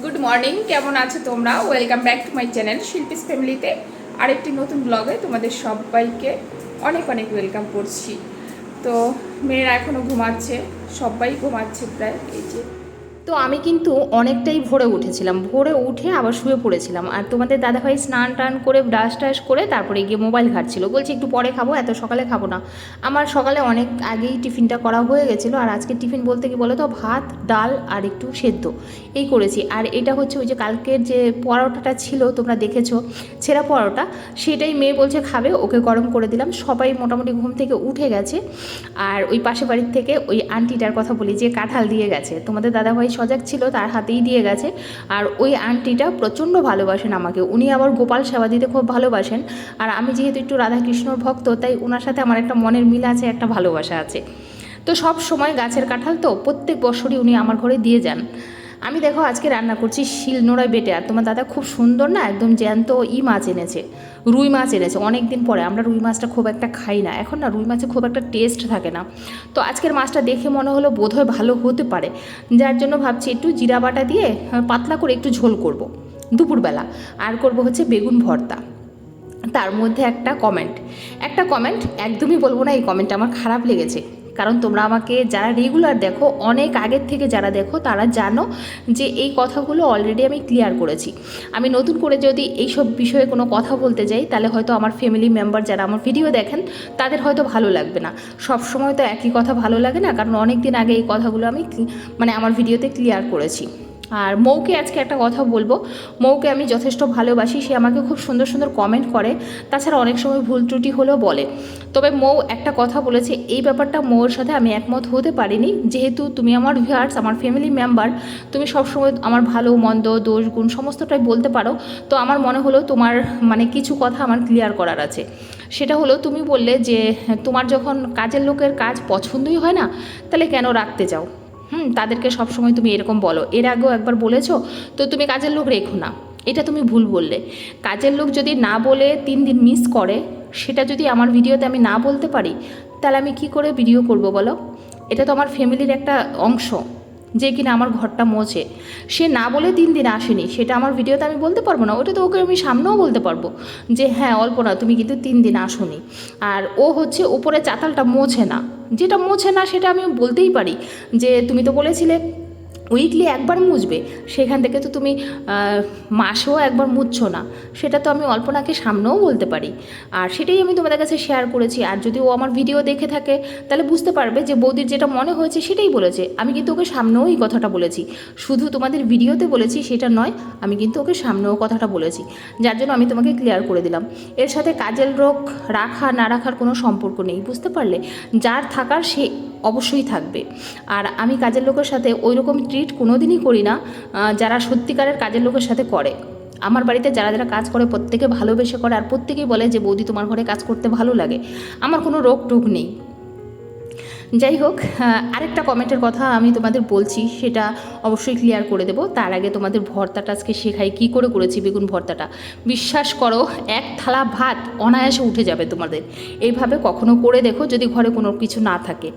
Good morning, কেমন আছো তোমরা? Welcome back to my channel Shilpi's ফ্যামিলিতে আরেকটি নতুন ব্লগে তোমাদের সবাইকে অনেক অনেক ওয়েলকাম করছি। তো মেয়েরা এখনও ঘুমাচ্ছে, সবাই ঘুমাচ্ছে প্রায়। এই যে তো আমি কিন্তু অনেকটাই ভোরে উঠেছিলাম, ভোরে উঠে আবার শুয়ে পড়েছিলাম। আর তোমাদের দাদাভাই স্নান টান করে ব্রাশ টাশ করে তারপরে গিয়ে মোবাইল ঘাঁটছিল, বলছি একটু পরে খাবো, এত সকালে খাবো না। আমার সকালে অনেক আগেই টিফিনটা করা হয়ে গেছিলো। আর আজকে টিফিন বলতে কি বলো তো, ভাত ডাল আর একটু সেদ্ধ এই করেছি। আর এটা হচ্ছে ওই যে কালকের যে পরোটাটা ছিল তোমরা দেখেছো, ছেঁড়া পরোটা, সেটাই মেয়ে বলছে খাবে, ওকে গরম করে দিলাম। সবাই মোটামুটি ঘুম থেকে উঠে গেছে। আর ওই পাশে বাড়ির থেকে ওই আন্টিটার কথা বলি যে কাঁঠাল দিয়ে গেছে, তোমাদের দাদাভাই সজাগ ছিল, তার হাতেই দিয়ে গেছে। আর ওই আন্টিটা প্রচণ্ড ভালোবাসেন আমাকে, উনি আবার গোপাল সেবা দিতে খুব ভালোবাসেন। আর আমি যেহেতু একটু রাধাকৃষ্ণর ভক্ত, তাই ওনার সাথে আমার একটা মনের মিল আছে, একটা ভালোবাসা আছে। তো সব সময় গাছের কাঁঠাল তো প্রত্যেক বছরই উনি আমার ঘরে দিয়ে যান। আমি দেখো আজকে রান্না করছি শিলনোড়ায় বেটে। আর তোমার দাদা খুব সুন্দর না একদম জ্যান্ত মাছ এনেছে, রুই মাছ এনেছে। অনেক দিন পরে, আমরা রুই মাছটা খুব একটা খাই না এখন, না রুই মাছে খুব একটা টেস্ট থাকে না। তো আজকের মাছটা দেখে মনে হলো বোধহয় ভালো হতে পারে, যার জন্য ভাবছি একটু জিরা বাটা দিয়ে পাতলা করে একটু ঝোল করব দুপুরবেলা। আর করব হচ্ছে বেগুন ভর্তা। তার মধ্যে একটা কমেন্ট একদমই বলবো না, এই কমেন্টটা আমার খারাপ লেগেছে। কারণ তোমরা আমাকে যারা রেগুলার দেখো, অনেক আগের থেকে যারা দেখো, তারা জানো যে এই কথাগুলো অলরেডি আমি ক্লিয়ার করেছি। আমি নতুন করে যদি এইসব বিষয়ে কোনো কথা বলতে যাই, তাহলে হয়তো আমার ফ্যামিলি মেম্বার যারা আমার ভিডিও দেখেন, তাদের হয়তো ভালো লাগবে না। সব সময় তো একই কথা ভালো লাগে না, কারণ অনেক দিন আগে এই কথাগুলো আমি আমার ভিডিওতে ক্লিয়ার করেছি। আর মৌকে আজকে একটা কথা বলবো, মৌকে আমি যথেষ্ট ভালোবাসি, সে আমাকে খুব সুন্দর সুন্দর কমেন্ট করে, তাছাড়া অনেক সময় ভুল ত্রুটি হলেও বলে। তবে মৌ একটা কথা বলেছে, এই ব্যাপারটা মৌর সাথে আমি একমত হতে পারিনি। যেহেতু তুমি আমার ভিউয়ার্স, আমার ফ্যামিলি মেম্বার, তুমি সবসময় আমার ভালো মন্দ দোষ গুণ সমস্তটাই বলতে পারো। তো আমার মনে হলো তোমার কিছু কথা আমার ক্লিয়ার করার আছে। সেটা হলো, তুমি বললে যে তোমার যখন কাজের লোকের কাজ পছন্দই হয় না, তাহলে কেন রাখতে চাও? তাদেরকে সবসময় তুমি এরকম বলো, এর আগেও একবার বলেছো, তো তুমি কাজের লোক রেখো না। এটা তুমি ভুল বললে। কাজের লোক যদি না বলে 3 দিন মিস করে, সেটা যদি আমার ভিডিওতে আমি না বলতে পারি, তাহলে আমি কি করে ভিডিও করব বলো? এটা তো আমার ফ্যামিলির একটা অংশ, যে কিনা আমার ঘরটা মোছে। সে না বলে 3 দিন আসেনি, সেটা আমার ভিডিওতে আমি বলতে পারবো না? ওটা তো ওকে আমি সামনেও বলতে পারবো যে হ্যাঁ অল্পনা, তুমি কিন্তু 3 দিন আসোনি। আর ও হচ্ছে উপরে চাতালটা মোছে না, যেটা মোছে না সেটা আমি বলতেই পারি যে তুমি তো বলেছিলে উইকলি একবার মুছবে, সেখান থেকে তো তুমি মাসেও একবার মুছছো না। সেটা তো আমি অল্পনাকে সামনেও বলতে পারি। আর সেটাই আমি তোমাদের কাছে শেয়ার করেছি। আর যদি ও আমার ভিডিও দেখে থাকে, তাহলে বুঝতে পারবে যে বৌদির যেটা মনে হয়েছে সেটাই বলেছে। আমি কিন্তু ওকে সামনেও এই কথাটা বলেছি, শুধু তোমাদের ভিডিওতে বলেছি সেটা নয়, আমি কিন্তু ওকে সামনেও কথাটা বলেছি। যার জন্য আমি তোমাকে ক্লিয়ার করে দিলাম। এর সাথে কাজের লোক রাখা না রাখার কোনো সম্পর্ক নেই, বুঝতে পারলে? যার থাকার সে অবশ্যই থাকবে। আর আমি কাজের লোকের সাথে ওই রকম ট্রিট কোনো দিনই করি না যারা সত্যিকারের কাজের লোকের সাথে করে। আমার বাড়িতে যারা যারা কাজ করে প্রত্যেকে ভালোবেসে করে, আর প্রত্যেকেই বলে যে বৌদি তোমার ঘরে কাজ করতে ভালো লাগে। আমার কোনো রোগ টোগ নেই। যাই হোক, আরেকটা কমেন্টের কথা আমি তোমাদের বলছি, সেটা অবশ্যই ক্লিয়ার করে দেবো। তার আগে তোমাদের ভর্তাটা আজকে শেখাই, কী করে করেছি বেগুন ভর্তাটা। বিশ্বাস করো, এক থালা ভাত অনায়াসে উঠে যাবে তোমাদের। এইভাবে কখনো করে দেখো যদি ঘরে কোনো কিছু না থাকে।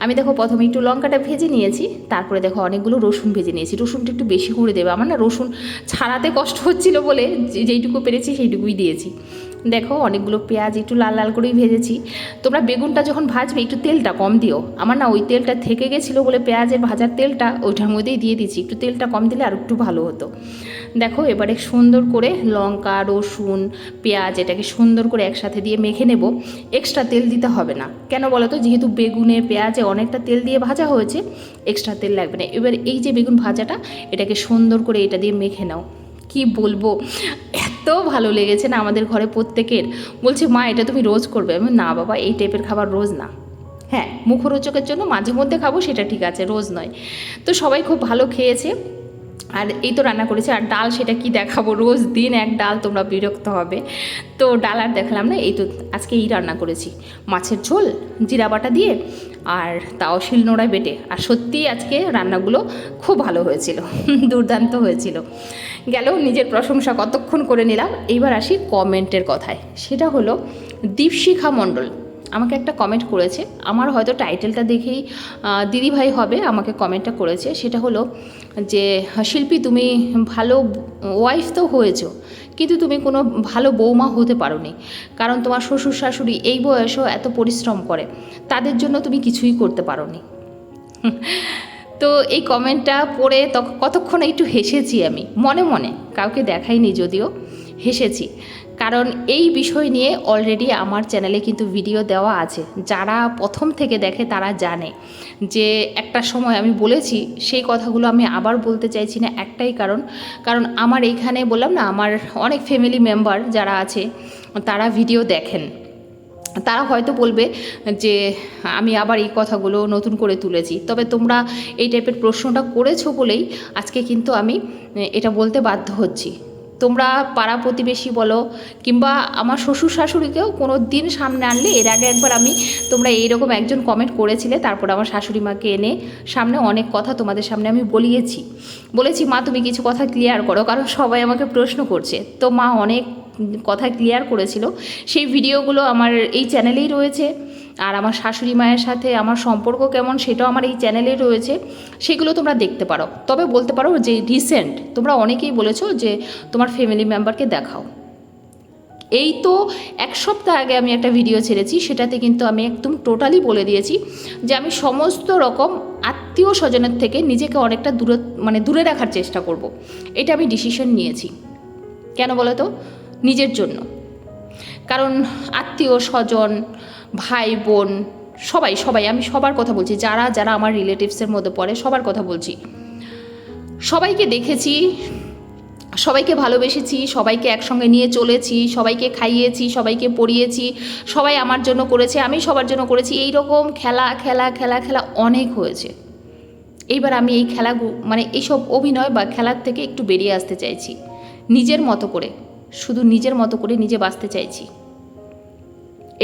আমি দেখো প্রথমে একটু লঙ্কাটা ভেজে নিয়েছি, তারপরে দেখো অনেকগুলো রসুন ভেজে নিয়েছি। রসুনটা একটু বেশি করে দেবে, আমার না রসুন ছাড়াতে কষ্ট হচ্ছিল বলে যেইটুকু পেরেছি সেইটুকুই দিয়েছি। দেখো অনেকগুলো পেঁয়াজ একটু লাল লাল করেই ভেজেছি। তোমরা বেগুনটা যখন ভাজবে একটু তেলটা কম দিও, আমার না ওই তেলটা থেকে গেছিলো বলে পেঁয়াজের ভাজার তেলটা ওইটার মধ্যেই দিয়ে দিচ্ছি। একটু তেলটা কম দিলে আর একটু ভালো হতো। দেখো এবারে সুন্দর করে লঙ্কা রসুন পেঁয়াজ এটাকে সুন্দর করে একসাথে দিয়ে মেখে নেব। এক্সট্রা তেল দিতে হবে না, কেন বলো তো? যেহেতু বেগুনে পেঁয়াজে অনেকটা তেল দিয়ে ভাজা হয়েছে, এক্সট্রা তেল লাগবে না। এবার এই যে বেগুন ভাজাটা, এটাকে সুন্দর করে এটা দিয়ে মেখে নাও। কি বলবো, এত ভালো লেগেছে না আমাদের ঘরে প্রত্যেকের। বলছে মা এটা তুমি রোজ করবে? আমি না বাবা, এই টাইপের খাবার রোজ না। হ্যাঁ, মুখরোচকের জন্য মাঝে মধ্যে খাবো, সেটা ঠিক আছে, রোজ নয়। তো সবাই খুব ভালো খেয়েছে। আর এই তো রান্না করেছি। আর ডাল সেটা কি দেখাবো, রোজ দিন এক ডাল, তোমরা বিরক্ত হবে। তো ডাল আর দেখালাম না। এই তো আজকে এই রান্না করেছি, মাছের ঝোল জিরা বাটা দিয়ে, আর তাও শিলনোড়ায় বেটে। আর সত্যিই আজকে রান্নাগুলো খুব ভালো হয়েছিল, দুর্দান্ত হয়েছিল। গেল নিজের প্রশংসা কতক্ষণ করে নিলাম। এইবার আসি কমেন্টের কথায়। সেটা হলো দীপশিখা মণ্ডল, আমাকে একটা কমেন্ট করেছে, আমার হয়তো টাইটেলটা দেখেই দিদিভাই হবে, আমাকে কমেন্টটা করেছে। সেটা হলো যে শিল্পী তুমি ভালো ওয়াইফ তো হয়েছো, কিন্তু তুমি কোনো ভালো বৌমা হতে পারোনি, কারণ তোমার শ্বশুর শাশুড়ি এই বয়সেও এত পরিশ্রম করে, তাদের জন্য তুমি কিছুই করতে পারোনি। তো এই কমেন্টটা পড়ে কতক্ষণ একটু হেসেছি আমি মনে মনে, কাউকে দেখাইনি যদিও, হেসেছি। কারণ এই বিষয় নিয়ে অলরেডি আমার চ্যানেলে কিন্তু ভিডিও দেওয়া আছে, যারা প্রথম থেকে দেখে তারা জানে যে একটা সময় আমি বলেছি, সেই কথাগুলো আমি আবার বলতে চাইছি না, একটাই কারণ আমার এইখানে বললাম না, আমার অনেক ফ্যামিলি মেম্বার যারা আছে তারা ভিডিও দেখেন, তারা হয়তো বলবে যে আমি আবার এই কথাগুলো নতুন করে তুলেছি। তবে তোমরা এই টাইপের প্রশ্নটা করেছো বলেই আজকে কিন্তু আমি এটা বলতে বাধ্য হচ্ছি। তোমরা পাড়া প্রতিবেশী বলো কিংবা আমার শ্বশুর শাশুড়িকেও কোনো দিন সামনে আনলে, এর আগে একবার তোমরা এইরকম একজন কমেন্ট করেছিলে, তারপর আমার শাশুড়ি মাকে এনে সামনে অনেক কথা তোমাদের সামনে আমি বলেছি মা তুমি কিছু কথা ক্লিয়ার করো, কারণ সবাই আমাকে প্রশ্ন করছে। তো মা অনেক কথা ক্লিয়ার করেছিল, সেই ভিডিওগুলো আমার এই চ্যানেলেই রয়েছে। আর আমার শাশুড়ি মায়ের সাথে আমার সম্পর্ক কেমন সেটাও আমার এই চ্যানেলেই রয়েছে, সেগুলো তোমরা দেখতে পারো। তবে বলতে পারো যে রিসেন্ট তোমরা অনেকেই বলেছো যে তোমার ফ্যামিলি মেম্বারকে দেখাও। এই তো এক সপ্তাহ আগে আমি একটা ভিডিও ছেড়েছি, সেটাতে কিন্তু আমি একদম টোটালি বলে দিয়েছি যে আমি সমস্ত রকম আত্মীয় স্বজনের থেকে নিজেকে অনেকটা দূরে রাখার চেষ্টা করব। এটা আমি ডিসিশন নিয়েছি। কেন বলো তো? নিজের জন্য। কারণ আত্মীয় স্বজন, ভাই বোন, সবাই আমি সবার কথা বলছি, যারা আমার রিলেটিভসের মধ্যে পড়ে সবার কথা বলছি। সবাইকে দেখেছি, সবাইকে ভালোবেসেছি, সবাইকে একসঙ্গে নিয়ে চলেছি, সবাইকে খাইয়েছি, সবাইকে পড়িয়েছি, সবাই আমার জন্য করেছে, আমি সবার জন্য করেছি। এই রকম খেলা অনেক হয়েছে। এইবার আমি এই এইসব অভিনয় বা খেলার থেকে একটু বেরিয়ে আসতে চাইছি, নিজের মতো করে, শুধু নিজের মতো করে নিজে বাঁচতে চাইছি।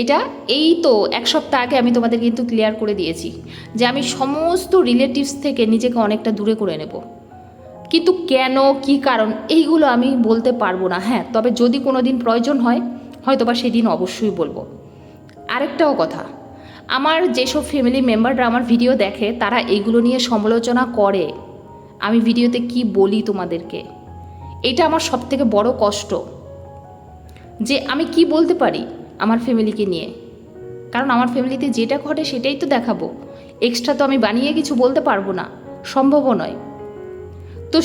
এটা এই তো এক সপ্তাহ আগে আমি তোমাদের কিন্তু ক্লিয়ার করে দিয়েছি যে আমি সমস্ত রিলেটিভস থেকে নিজেকে অনেকটা দূরে করে নেব। কিন্তু কেন, কি কারণ, এইগুলো আমি বলতে পারবো না। হ্যাঁ, তবে যদি কোনো দিন প্রয়োজন হয় হয়তোবা সেদিন অবশ্যই বলবো। আরেকটাও কথা, আমার যেসব ফ্যামিলি মেম্বাররা আমার ভিডিও দেখে তারা এইগুলো নিয়ে সমালোচনা করে, আমি ভিডিওতে কি বলি তোমাদেরকে। এটা আমার সবথেকে বড় কষ্ট, যে আমি কি বলতে পারি আমার ফ্যামিলিকে নিয়ে। কারণ আমার ফ্যামিলিতে যেটা ঘটে সেটাই তো দেখাবো, এক্সট্রা তো আমি বানিয়ে কিছু বলতে পারবো না, সম্ভবও নয়। তো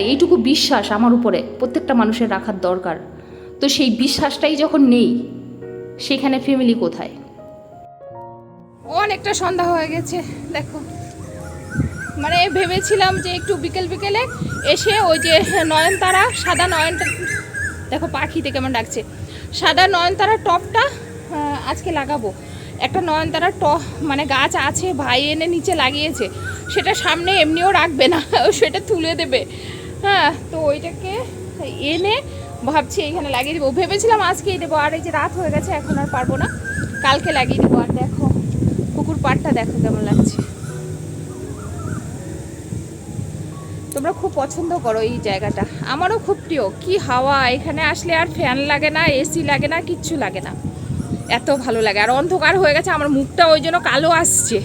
এইটুকু বিশ্বাস আমার উপরে প্রত্যেকটা মানুষের রাখার দরকার। তো সেই বিশ্বাসটাই যখন নেই, সেখানে ফ্যামিলি কোথায়? অনেকটা সন্ধ্যা হয়ে গেছে দেখো, ভেবেছিলাম যে একটু বিকেলে এসে ওই যে নয়নতারা, সাদা নয়নতারা, দেখো পাখিতে কেমন ডাকছে, সাদা নয়নতারা টপটা আজকে লাগাবো। একটা নয়নতারা গাছ আছে, ভাই এনে নিচে লাগিয়েছে, সেটা সামনে এমনিও রাখবে না, সেটা তুলে দেবে। হ্যাঁ, তো ওইটাকে এনে ভাবছি এইখানে লাগিয়ে দেবো। ভেবেছিলাম আজকেই দেবো, আর এই যে রাত হয়ে গেছে এখন আর পারবো না, কালকে লাগিয়ে দেবো। আর দেখো পুকুর পাড়টা দেখো কেমন লাগছে। তোমরা খুব পছন্দ করো এই জায়গাটা, আমারও খুব প্রিয়। কি হাওয়া, এখানে আসলে আর ফ্যান লাগে না, এসি লাগে না, কিচ্ছু লাগে না, এত ভালো লাগে। আর অন্ধকার হয়ে গেছে, আমার মুখটা ওই জন্য কালো আসছে।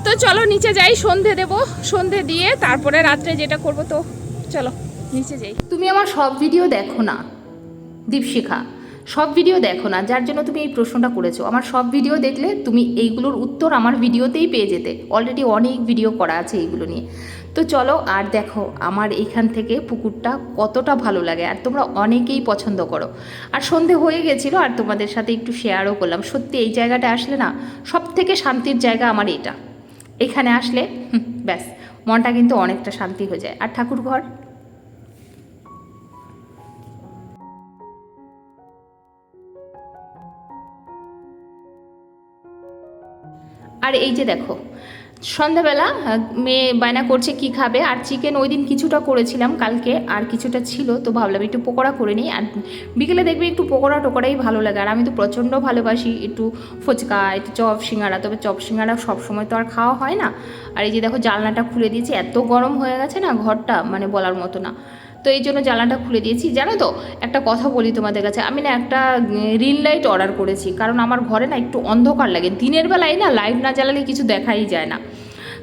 তো চলো নিচে যাই, সন্ধে দেবো, সন্ধে দিয়ে তারপরে রাত্রে যেটা করব। তো চলো নিচে যাই। তুমি আমার সব ভিডিও দেখো না দীপশিখা, সব ভিডিও দেখো না, যার জন্য তুমি এই প্রশ্নটা করেছো। আমার সব ভিডিও দেখলে তুমি এইগুলোর উত্তর আমার ভিডিওতেই পেয়ে যেতে, অলরেডি অনেক ভিডিও করা আছে এইগুলো নিয়ে। তো চলো আর দেখো আমার এইখান থেকে পুকুরটা কতটা ভালো লাগে, আর তোমরা অনেকেই পছন্দ করো। আর সন্ধে হয়ে গেছিলো, আর তোমাদের সাথে একটু শেয়ারও করলাম। সত্যি এই জায়গাটা আসলে না, সব থেকে শান্তির জায়গা আমার এটা। এখানে আসলে ব্যাস মনটা কিন্তু অনেকটা শান্তি হয়ে যায়। আর ঠাকুর ঘর, আর এই যে দেখো সন্ধ্যাবেলা মেয়ে বায়না করছে কি খাবে, আর চিকেন ওই দিন কিছুটা করেছিলাম কালকে, আর কিছুটা ছিল, তো ভাবলাম একটু পকোড়া করে নিই। আর বিকেলে দেখবে একটু পকোড়া টোকোড়াই ভালো লাগে, আর আমি তো প্রচণ্ড ভালোবাসি একটু ফুচকা, একটু চপ সিঙ্গাড়া। তবে চপ সিঙ্গাড়া সবসময় তো আর খাওয়া হয় না। আর এই যে দেখো জানলাটা খুলে দিয়েছি, এত গরম হয়ে গেছে না ঘরটা, বলার মতো না। তো এই জন্য জানলাটা খুলে দিয়েছি। জানো তো একটা কথা বলি তোমাদের কাছে, আমি না একটা রিং লাইট অর্ডার করেছি, কারণ আমার ঘরে না একটু অন্ধকার লাগে, দিনের বেলায় না লাইট না জ্বালালে কিছু দেখাই যায় না।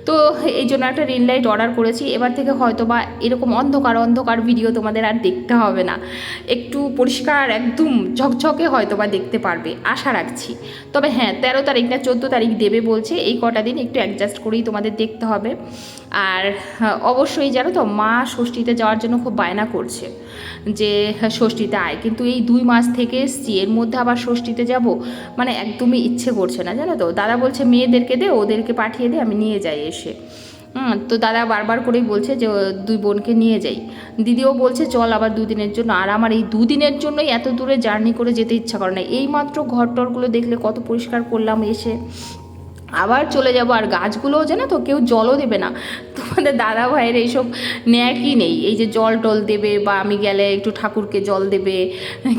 তো এই জন্য একটা রিং লাইট অর্ডার করেছি। এবার থেকে হয়তো বা এরকম অন্ধকার অন্ধকার ভিডিও তোমাদের আর দেখতে হবে না, একটু পরিষ্কার একদম ঝকঝকে হয়তো বা দেখতে পারবে, আশা রাখছি। তবে হ্যাঁ, 13 তারিখ না 14 তারিখ দেবে বলছে, এই কটা দিন একটু অ্যাডজাস্ট করেই তোমাদের দেখতে হবে। আর অবশ্যই জানো তো, মা ষষ্ঠীতে যাওয়ার জন্য খুব বায়না করছে যে ষষ্ঠীতে আয়, কিন্তু এই 2 মাস থেকে এসছি, এর মধ্যে আবার ষষ্ঠীতে যাব, মানে একদমই ইচ্ছে করছে না জানো তো। দাদা বলছে মেয়েদেরকে দে, ওদেরকে পাঠিয়ে দে, আমি নিয়ে যাই এসে। তো দাদা বারবার করেই বলছে যে 2 বোনকে নিয়ে যাই। দিদিও বলছে চল আবার 2 দিনের জন্য। আর আমার এই 2 দিনের জন্যই এত দূরে জার্নি করে যেতে ইচ্ছা করে না। এইমাত্র ঘর টরগুলো দেখলে কত পরিষ্কার করলাম এসে, আবার চলে যাব। আর গাছগুলোও জানো তো কেউ জলও দেবে না, তোমাদের দাদা ভাইয়ের এইসব ন্যাকই নেই, এই যে জল টল দেবে, বা আমি গেলে একটু ঠাকুরকে জল দেবে,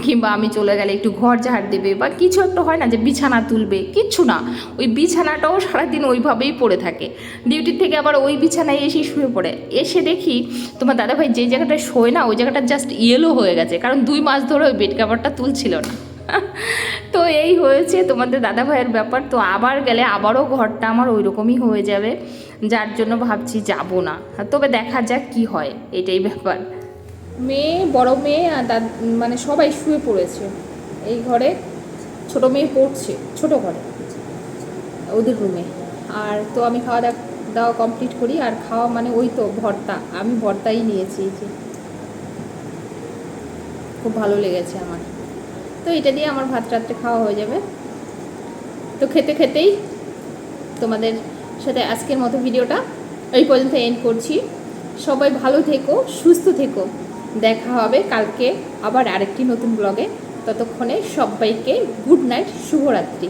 কিংবা আমি চলে গেলে একটু ঘর ঝাড় দেবে, বা কিছু একটা হয় না যে বিছানা তুলবে, কিচ্ছু না। ওই বিছানাটাও সারাদিন ওইভাবেই পড়ে থাকে, ডিউটির থেকে আবার ওই বিছানায় এসেই শুয়ে পড়ে। এসে দেখি তোমার দাদাভাই যে জায়গাটায় শোয় না, ওই জায়গাটা জাস্ট ইয়েলো হয়ে গেছে, কারণ 2 মাস ধরে ওই বেড কাভারটা তুলছিল না। তো এই হয়েছে তোমাদের দাদা ভাইয়ের ব্যাপার। তো আবার গেলে আবারও ঘরটা আমার ওই রকমই হয়ে যাবে, যার জন্য ভাবছি যাব না। তবে দেখা যাক কি হয়, এটাই ব্যাপার। মেয়ে, বড় মেয়ে আর মানে সবাই শুয়ে পড়েছে এই ঘরে। ছোট মেয়ে পড়ছে ছোট ঘরে ওদের রুমে। আর তো আমি খাওয়া দাওয়া কমপ্লিট করি। আর খাওয়া মানে ওই তো ভর্তা, আমি ভর্তাই নিয়েছি, এই যে খুব ভালো লেগেছে আমার। তো এটা দিয়ে আমার ভাত রাত্রে খাওয়া হয়ে যাবে। তো খেতে খেতেই তোমাদের সাথে আজকের মতো ভিডিওটা এই পর্যন্ত এন্ড করছি। সবাই ভালো থেকো, সুস্থ থেকো। দেখা হবে কালকে আবার আরেকটি নতুন ব্লগে। ততক্ষণে সবাইকে গুড নাইট, শুভরাত্রি।